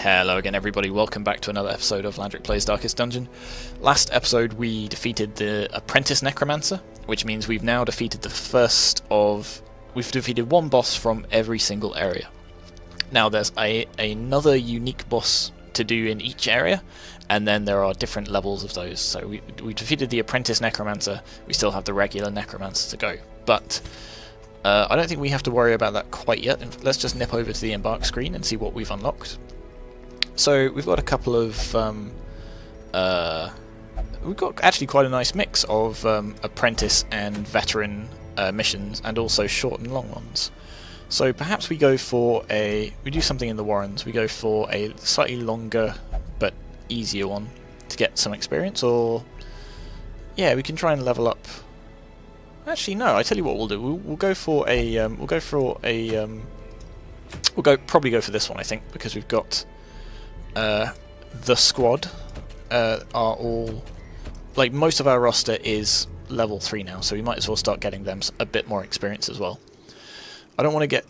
Hello again everybody, welcome back to another episode of Landric Plays Darkest Dungeon. Last episode we defeated the Apprentice Necromancer, which means we've now defeated we've defeated one boss from every single area. Now there's another unique boss to do in each area, and then there are different levels of those. So we defeated the Apprentice Necromancer, we still have the regular Necromancer to go. But I don't think we have to worry about that quite yet. Let's just nip over to the embark screen and see what we've unlocked. So we've got a couple of we've got actually quite a nice mix of apprentice and veteran missions, and also short and long ones. So perhaps we do something in the Warrens. We go for a slightly longer but easier one to get some experience, or yeah, we can try and level up. Actually, no. I tell you what we'll do. We'll probably go for this one, I think, because we've got the squad are all, like, most of our roster is level 3 now, so we might as well start getting them a bit more experience as well. I don't want to get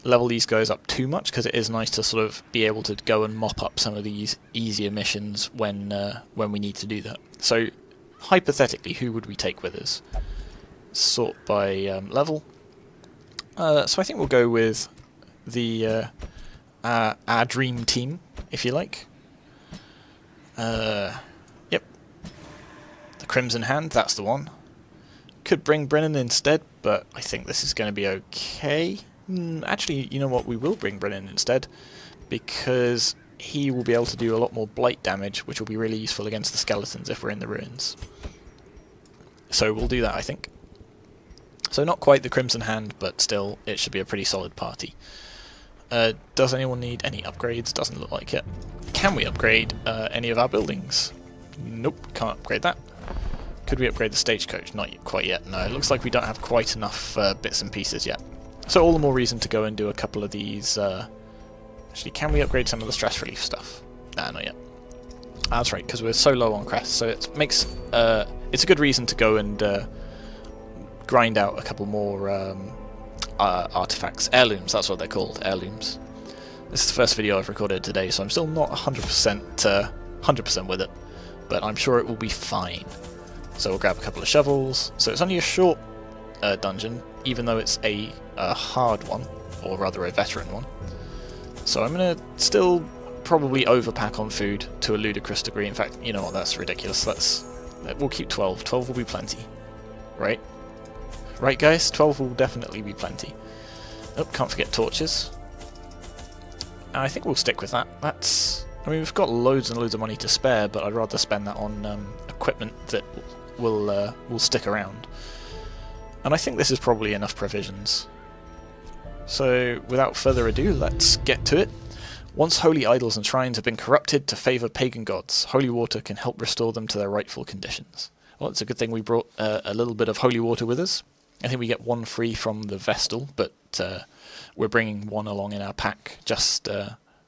level these guys up too much, because it is nice to sort of be able to go and mop up some of these easier missions when we need to do that. So hypothetically, who would we take with us? Sort by level. So I think we'll go with the our dream team, if you like. Yep. The Crimson Hand, that's the one. Could bring Brennan instead, but I think this is going to be okay. Actually, you know what? We will bring Brennan instead, because he will be able to do a lot more blight damage, which will be really useful against the skeletons if we're in the ruins. So we'll do that, I think. So not quite the Crimson Hand, but still, it should be a pretty solid party. Does anyone need any upgrades? Doesn't look like it. Can we upgrade any of our buildings? Nope, can't upgrade that. Could we upgrade the stagecoach? Not quite yet, no. It looks like we don't have quite enough bits and pieces yet. So all the more reason to go and do a couple of these. Actually, can we upgrade some of the stress relief stuff? Nah, not yet. That's right, because we're so low on crest, so it makes it's a good reason to go and grind out a couple more artifacts. Heirlooms, that's what they're called, heirlooms. This is the first video I've recorded today, so I'm still not 100% with it, but I'm sure it will be fine. So we'll grab a couple of shovels. So it's only a short dungeon, even though it's a hard one, or rather a veteran one. So I'm going to still probably overpack on food to a ludicrous degree. In fact, you know what, that's ridiculous. We'll keep 12. 12 will be plenty, right? Right, guys? 12 will definitely be plenty. Oh, can't forget torches. I think we'll stick with that. I mean, we've got loads and loads of money to spare, but I'd rather spend that on equipment that will stick around. And I think this is probably enough provisions. So, without further ado, let's get to it. Once holy idols and shrines have been corrupted to favour pagan gods, holy water can help restore them to their rightful conditions. Well, it's a good thing we brought a little bit of holy water with us. I think we get one free from the Vestal, but we're bringing one along in our pack just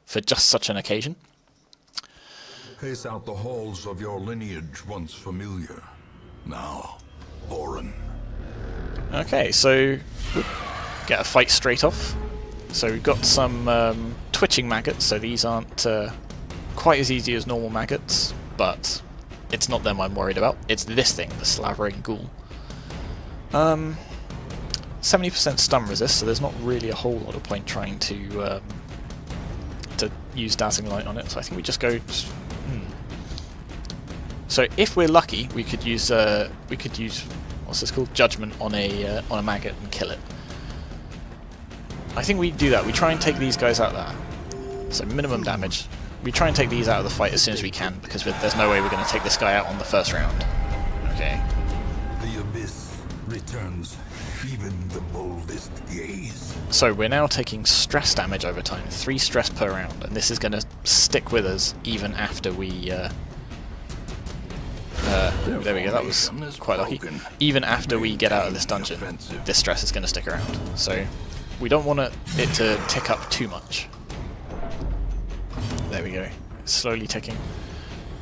for just such an occasion. Pace out the halls of your lineage once familiar, now foreign. Okay, so get a fight straight off. So we've got some twitching maggots, so these aren't quite as easy as normal maggots, but it's not them I'm worried about. It's this thing, the slavering ghoul. 70% stun resist, so there's not really a whole lot of point trying to use dazzling light on it. So I think we just go. So if we're lucky, we could use what's this called? Judgment on a maggot and kill it. I think we do that. We try and take these guys out there. So minimum damage. We try and take these out of the fight as soon as we can, because there's no way we're going to take this guy out on the first round. Okay. The abyss returns even the boldest gaze. So we're now taking stress damage over time, 3 stress per round, and this is going to stick with us even after we. There we go. That was quite lucky. Even after we get out of this dungeon, this stress is going to stick around. So we don't want it to tick up too much. There we go. It's slowly ticking.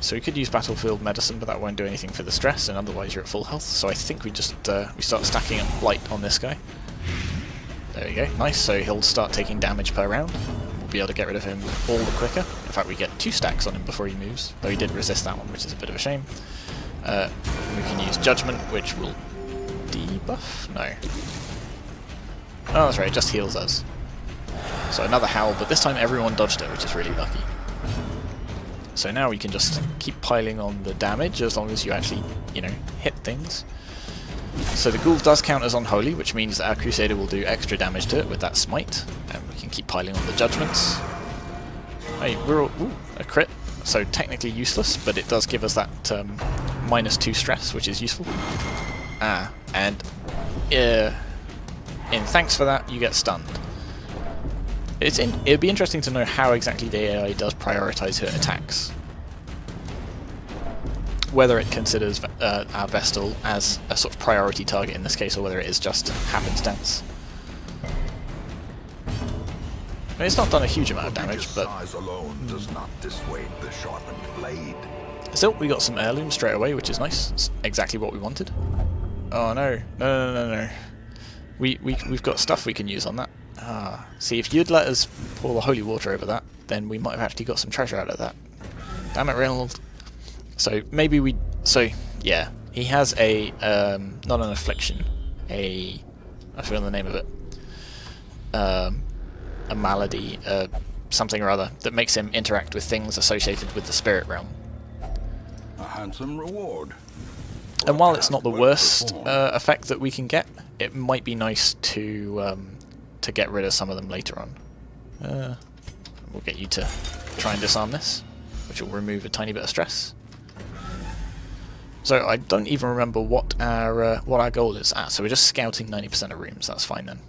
So we could use battlefield medicine, but that won't do anything for the stress, and otherwise you're at full health. So I think we just we start stacking up blight on this guy. There we go. Nice. So he'll start taking damage per round. We'll be able to get rid of him all the quicker. In fact, we get 2 stacks on him before he moves, though he did resist that one, which is a bit of a shame. We can use Judgment, which will debuff? No. Oh, that's right, it just heals us. So another Howl, but this time everyone dodged it, which is really lucky. So now we can just keep piling on the damage as long as you actually, you know, hit things. So the Ghoul does count as unholy, which means that our Crusader will do extra damage to it with that smite, and we can keep piling on the Judgments. Hey, we're all, ooh, a crit, so technically useless, but it does give us that -2 stress, which is useful. And in thanks for that, you get stunned. It'd be interesting to know how exactly the AI does prioritize her attacks. Whether it considers our Vestal as a sort of priority target in this case, or whether it is just happenstance. I mean, it's not done a huge amount of damage, but size alone does not dissuade the sharpened blade. still, we got some heirlooms straight away, which is nice. It's exactly what we wanted. Oh no, no. We've got stuff we can use on that. See, if you'd let us pour the holy water over that, then we might have actually got some treasure out of that. Damn it, Reynolds. So maybe yeah, he has a not an affliction, I forget the name of it, a malady, something or other that makes him interact with things associated with the spirit realm. A handsome reward. And while it's not the worst effect that we can get, it might be nice to get rid of some of them later on. We'll get you to try and disarm this, which will remove a tiny bit of stress. So I don't even remember what our goal is. So we're just scouting 90% of rooms. That's fine then.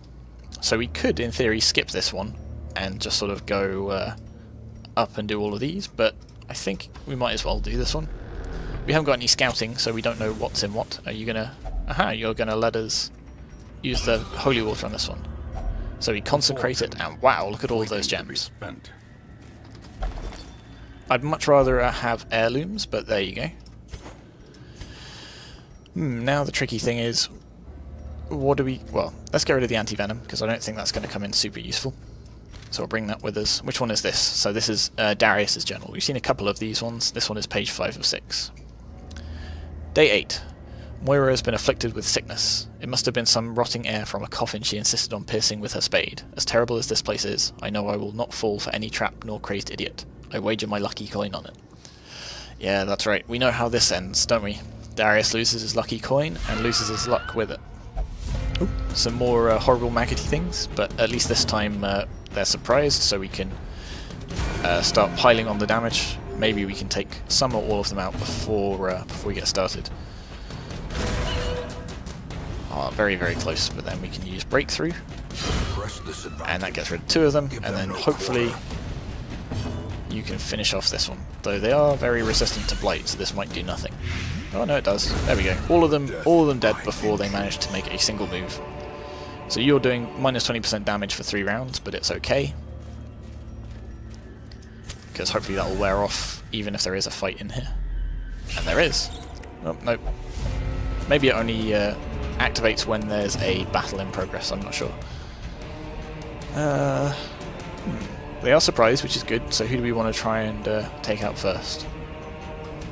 So we could, in theory, skip this one and just sort of go up and do all of these. But I think we might as well do this one. We haven't got any scouting, so we don't know what's in what. Are you gonna? Aha! You're gonna let us use the holy water on this one. So we consecrate it, and wow! Look at all of those gems. I'd much rather have heirlooms, but there you go. Now the tricky thing is, what do we... Well, let's get rid of the anti-venom, because I don't think that's going to come in super useful. So we'll bring that with us. Which one is this? So this is Darius's journal. We've seen a couple of these ones. This one is page 5 of 6. Day 8. Moira has been afflicted with sickness. It must have been some rotting air from a coffin she insisted on piercing with her spade. As terrible as this place is, I know I will not fall for any trap nor crazed idiot. I wager my lucky coin on it. Yeah, that's right. We know how this ends, don't we? Darius loses his lucky coin and loses his luck with it. Ooh, some more horrible maggoty things, but at least this time they're surprised, so we can start piling on the damage. Maybe we can take some or all of them out before we get started. Oh, very, very close, but then we can use Breakthrough, and that gets rid of 2 of them, and then hopefully you can finish off this one. Though they are very resistant to Blight, so this might do nothing. Oh no, it does. There we go. All of them dead before they managed to make a single move. So you're doing minus 20% damage for 3 rounds, but it's okay. Because hopefully that will wear off, even if there is a fight in here. And there is. Oh, nope. Maybe it only activates when there's a battle in progress, I'm not sure. They are surprised, which is good, so who do we want to try and take out first?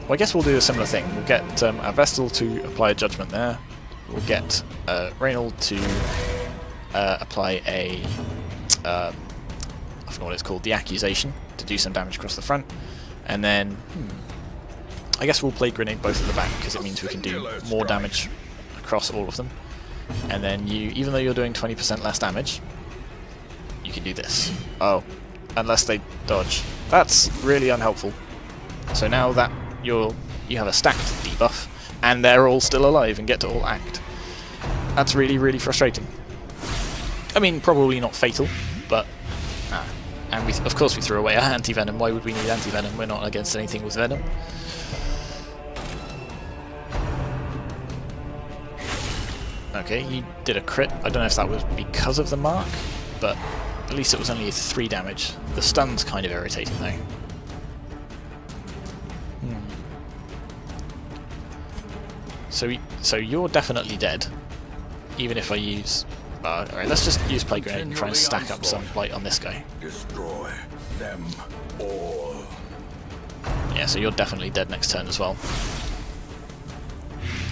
Well, I guess we'll do a similar thing. We'll get our Vestal to apply a judgment there. We'll get Reynold to apply a... I forgot what it's called, the accusation, to do some damage across the front. And then... I guess we'll play Grenade both at the back, because it means we can do more damage across all of them. And then you, even though you're doing 20% less damage, you can do this. Oh, unless they dodge. That's really unhelpful. So now that you have a stacked debuff, and they're all still alive and get to all act. That's really, really frustrating. I mean, probably not fatal, but... And of course we threw away our anti-venom. Why would we need anti-venom? We're not against anything with venom. Okay, he did a crit. I don't know if that was because of the mark, but at least it was only 3 damage. The stun's kind of irritating though. So you're definitely dead, even if I use Alright, let's just use Plague Grenade and try and stack up some blight on this guy. Destroy them all. Yeah, so you're definitely dead next turn as well.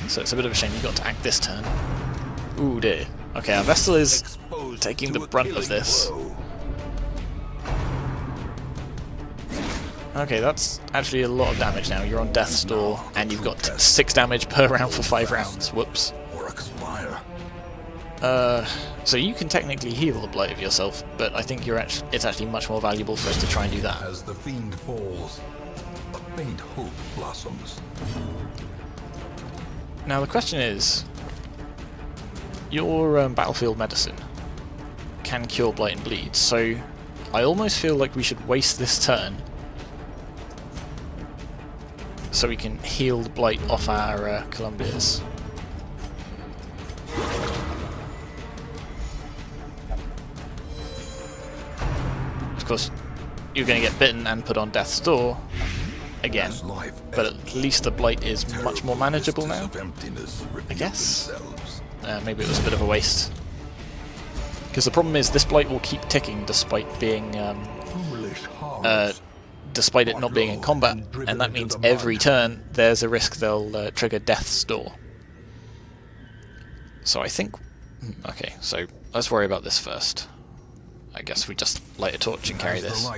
So it's a bit of a shame you got to act this turn. Ooh dear. Okay, our Vestal is taking the brunt of this. Okay, that's actually a lot of damage now. You're on Death's Door, and you've got 6 damage per round for 5 rounds. Whoops. Or expire. So you can technically heal the blight of yourself, but I think it's actually much more valuable for us to try and do that. As the fiend falls, a faint hope blossoms. Now the question is, your battlefield medicine can cure blight and bleed, so I almost feel like we should waste this turn so we can heal the blight off our Columbias. Of course, you're going to get bitten and put on Death's Door again, but at least the blight is much more manageable now, I guess. Maybe it was a bit of a waste. Because the problem is this blight will keep ticking despite being despite it not being in combat, and that means every turn there's a risk they'll trigger Death's Door. So I think... Okay, so let's worry about this first. I guess we just light a torch and carry this.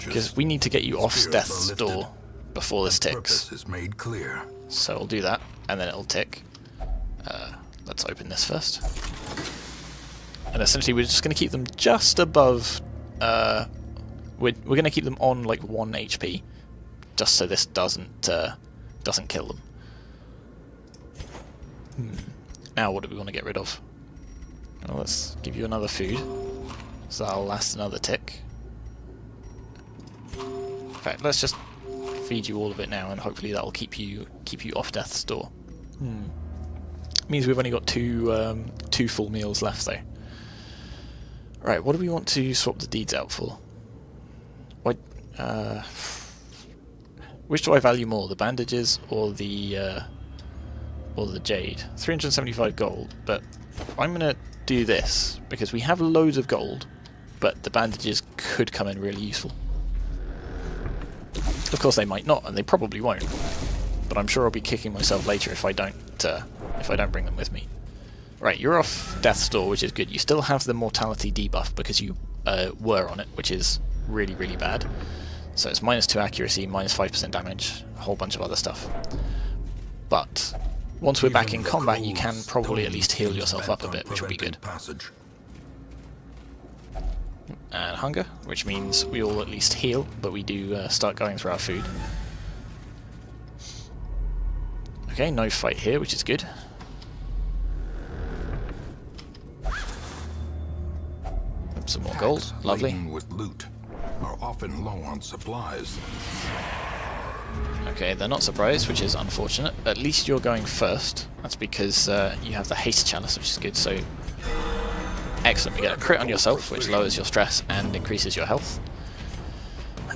Because we need to get you off Death's Door before this ticks. So we'll do that, and then it'll tick. Let's open this first. And essentially we're just going to keep them just above... We're going to keep them on like 1 HP, just so this doesn't kill them. Now what do we want to get rid of? Well, let's give you another food, so that'll last another tick. In fact, let's just feed you all of it now, and hopefully that'll keep you off Death's Door. Means we've only got two full meals left though. Right, what do we want to swap the deeds out for? Which do I value more, the bandages or the jade? 375 gold, but I'm gonna do this because we have loads of gold, but the bandages could come in really useful. Of course they might not, and they probably won't, but I'm sure I'll be kicking myself later if I don't bring them with me. Right, you're off Death's Door, which is good. You still have the mortality debuff because you were on it, which is really, really bad. So it's -2 accuracy, -5% damage, a whole bunch of other stuff. But once we're back in combat, you can probably at least heal yourself up a bit, which will be good. And hunger, which means we all at least heal, but we do start going through our food. Okay, no fight here, which is good. Some more gold, lovely. With loot are often low on supplies. Okay, they're not surprised, which is unfortunate. At least you're going first. That's because you have the haste chalice, which is good. So excellent. You get a crit on yourself, which lowers your stress and increases your health.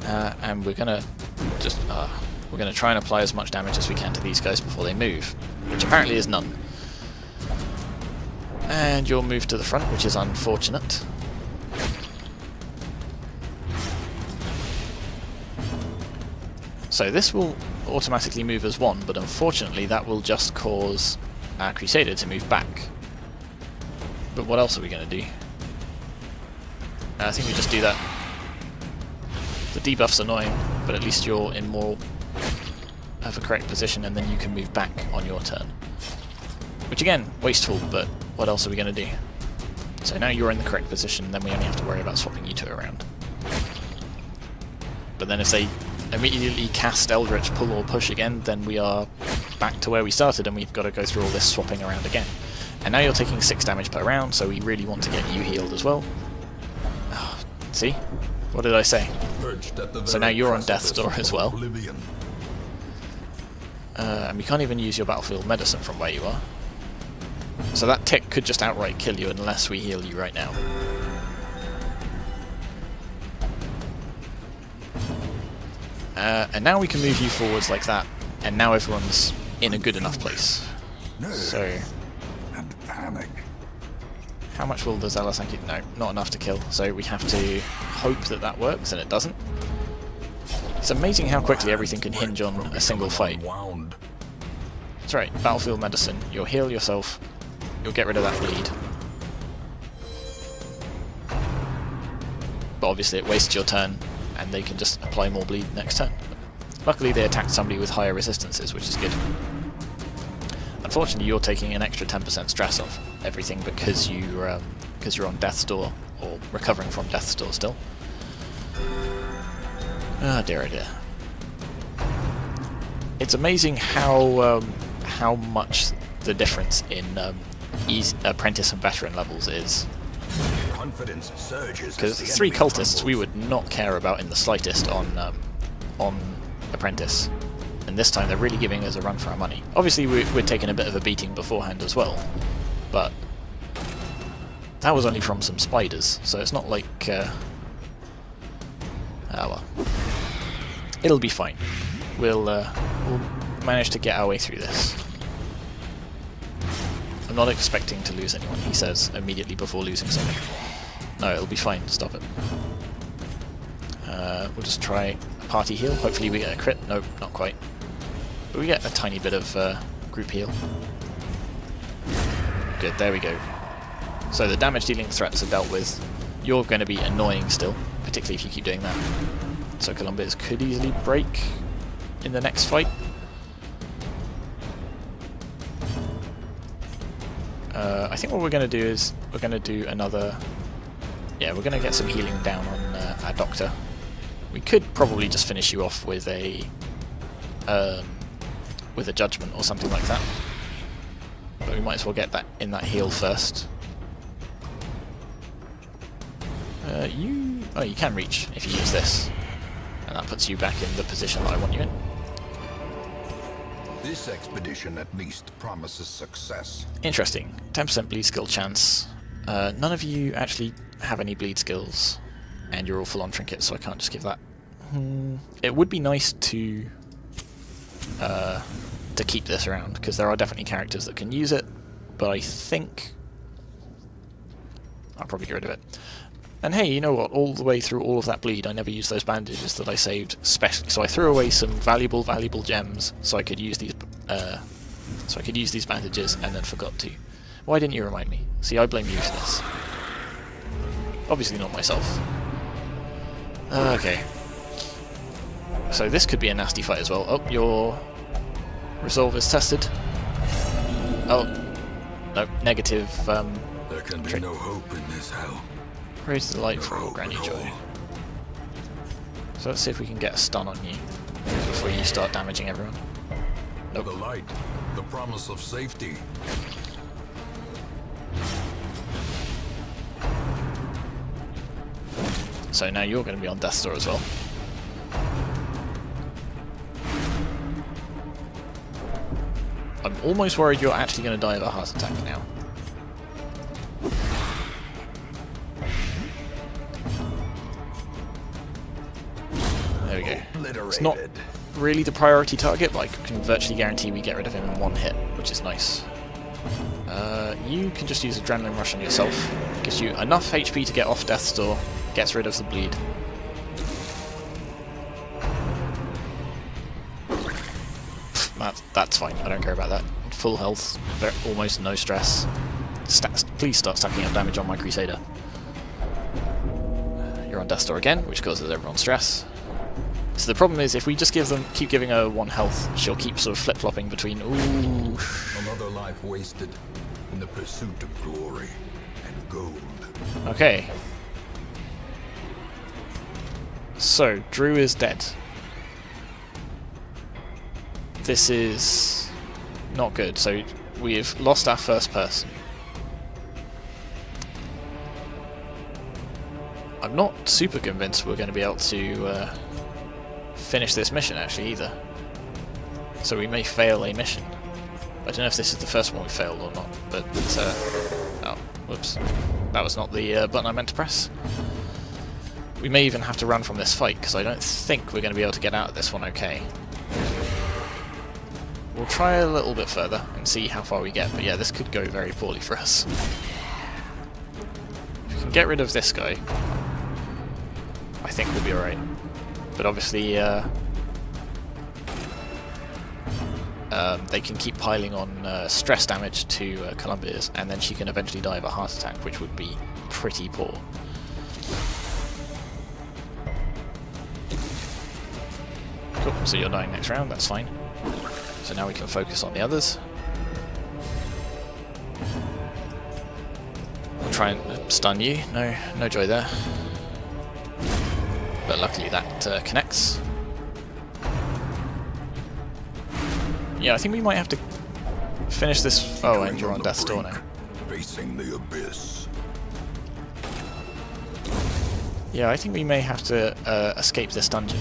And we're gonna try and apply as much damage as we can to these guys before they move, which apparently is none. And you'll move to the front, which is unfortunate. So this will automatically move as 1, but unfortunately that will just cause our Crusader to move back. But what else are we going to do? I think we just do that. The debuff's annoying, but at least you're in more of a correct position, and then you can move back on your turn. Which again, wasteful, but what else are we going to do? So now you're in the correct position, then we only have to worry about swapping you two around. But then if they immediately cast Eldritch Pull or Push again, then we are back to where we started, and we've got to go through all this swapping around again. And now you're taking 6 damage per round, so we really want to get you healed as well. Oh, see? What did I say? So now you're on Death's Door as well. And we can't even use your battlefield medicine from where you are. So that tick could just outright kill you unless we heal you right now. And now we can move you forwards like that, and now everyone's in a good enough place. So and panic. How much will the Zealous Anki? No, not enough to kill, so we have to hope that that works, and it doesn't. It's amazing how quickly everything can hinge on a single fight. That's right, battlefield medicine. You'll heal yourself, you'll get rid of that bleed. But obviously it wastes your turn, and they can just apply more bleed next turn. Luckily they attacked somebody with higher resistances, which is good. Unfortunately, you're taking an extra 10% stress off everything because you're on Death's Door, or recovering from Death's Door still. Ah, dear, oh dear. It's amazing how much the difference in apprentice and veteran levels is. Confidence surges. Because 3 cultists we would not care about in the slightest on apprentice. And this time they're really giving us a run for our money. Obviously we're taking a bit of a beating beforehand as well, but that was only from some spiders, so it's not like... oh well. It'll be fine. We'll manage to get our way through this. I'm not expecting to lose anyone, he says immediately before losing something. No, it'll be fine, stop it. We'll just try a party heal, hopefully we get a crit. Nope, not quite. But we get a tiny bit of group heal. Good, there we go. So the damage dealing threats are dealt with. You're going to be annoying still, particularly if you keep doing that. So Columbus could easily break in the next fight. I think what we're going to do is we're going to do another... Yeah, we're going to get some healing down on our Doctor. We could probably just finish you off with a judgment or something like that. But we might as well get that in that heal first. You can reach if you use this, and that puts you back in the position that I want you in. This expedition at least promises success. Interesting. 10% bleed skill chance. None of you actually have any bleed skills, and you're all full on trinkets, so I can't just give that. It would be nice to keep this around, because there are definitely characters that can use it, but I think I'll probably get rid of it. And hey, you know what? All the way through all of that bleed, I never used those bandages that I saved specially. So I threw away some valuable gems, so I could use these. These bandages, and then forgot to. Why didn't you remind me? See, I blame you for this. Obviously not myself. Okay. So this could be a nasty fight as well. Oh, your resolve is tested. Oh, no, negative. There can be no hope in this hell. Praise the light for all granny joy. So let's see if we can get a stun on you before you start damaging everyone. Nope. The light, the promise of safety. So now you're going to be on Death's Door as well. I'm almost worried you're actually going to die of a heart attack now. There we go. It's not really the priority target, but I can virtually guarantee we get rid of him in one hit, which is nice. You can just use Adrenaline Rush on yourself. Gives you enough HP to get off Death's Door, gets rid of the bleed. That's fine, I don't care about that. Full health, almost no stress. Please start stacking up damage on my Crusader. You're on Death's Door again, which causes everyone stress. So the problem is, if we just keep giving her 1 health, she'll keep sort of flip-flopping between, ooh... Another life wasted in the pursuit of glory and gold. Okay. So, Drew is dead. This is not good. So, we've lost our first person. I'm not super convinced we're going to be able to finish this mission actually either. So we may fail a mission. I don't know if this is the first one we failed or not, but oh, whoops. That was not the button I meant to press. We may even have to run from this fight, because I don't think we're going to be able to get out of this one okay. We'll try a little bit further and see how far we get, but yeah, this could go very poorly for us. get rid of this guy, I think we'll be alright. But obviously, they can keep piling on stress damage to Columbia's, and then she can eventually die of a heart attack, which would be pretty poor. Cool, so you're dying next round, that's fine. So now we can focus on the others. We'll try and stun you, no joy there. But luckily that connects. Yeah, I think we might have to finish this. Oh, and you're on death's door now. Facing the abyss. Yeah, I think we may have to escape this dungeon.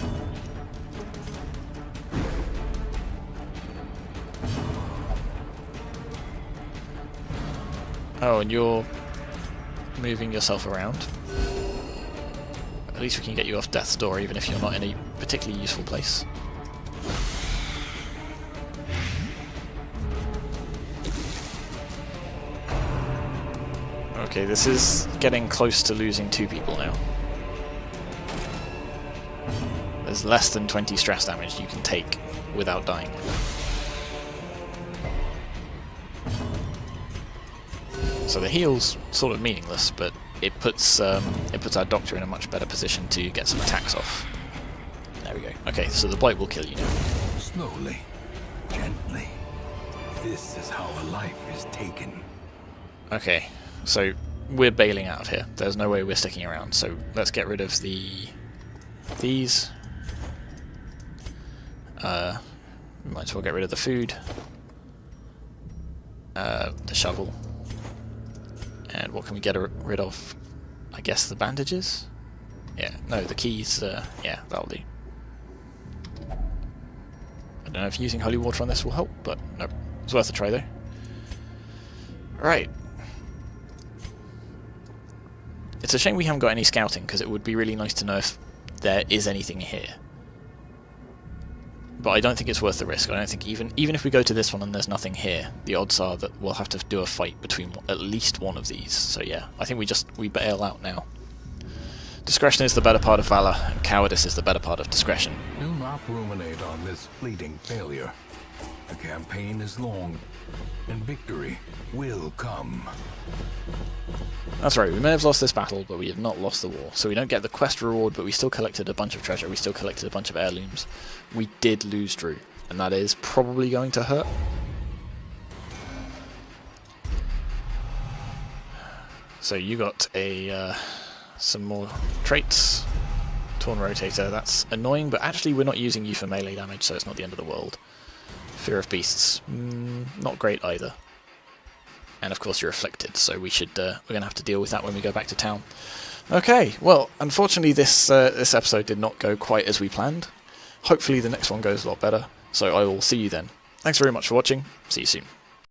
Oh, and you're moving yourself around. At least we can get you off death's door, even if you're not in a particularly useful place. Okay, this is getting close to losing 2 people now. There's less than 20 stress damage you can take without dying. So the heal's sort of meaningless, but it puts our doctor in a much better position to get some attacks off. There we go. Okay, so the bite will kill you now. Slowly, gently. This is how a life is taken. Okay, so we're bailing out of here. There's no way we're sticking around. So let's get rid of these. Might as well get rid of the food, the shovel. And what can we get rid of? I guess the bandages? Yeah, no, the keys, yeah, that'll do. I don't know if using holy water on this will help, but no, it's worth a try though. Right. It's a shame we haven't got any scouting, because it would be really nice to know if there is anything here. But I don't think it's worth the risk. I don't think even if we go to this one and there's nothing here, the odds are that we'll have to do a fight between at least one of these. So yeah, I think we bail out now. Discretion is the better part of valor, and cowardice is the better part of discretion. Do not ruminate on this fleeting failure. The campaign is long, and victory will come. That's right, we may have lost this battle, but we have not lost the war. So we don't get the quest reward, but we still collected a bunch of treasure, we still collected a bunch of heirlooms. We did lose Drew, and that is probably going to hurt. So you got some more traits. Torn Rotator, that's annoying, but actually we're not using you for melee damage, so it's not the end of the world. Fear of Beasts, not great either. And of course you're afflicted, so we're going to have to deal with that when we go back to town. Okay, well, unfortunately this episode did not go quite as we planned. Hopefully the next one goes a lot better, so I will see you then. Thanks very much for watching, see you soon.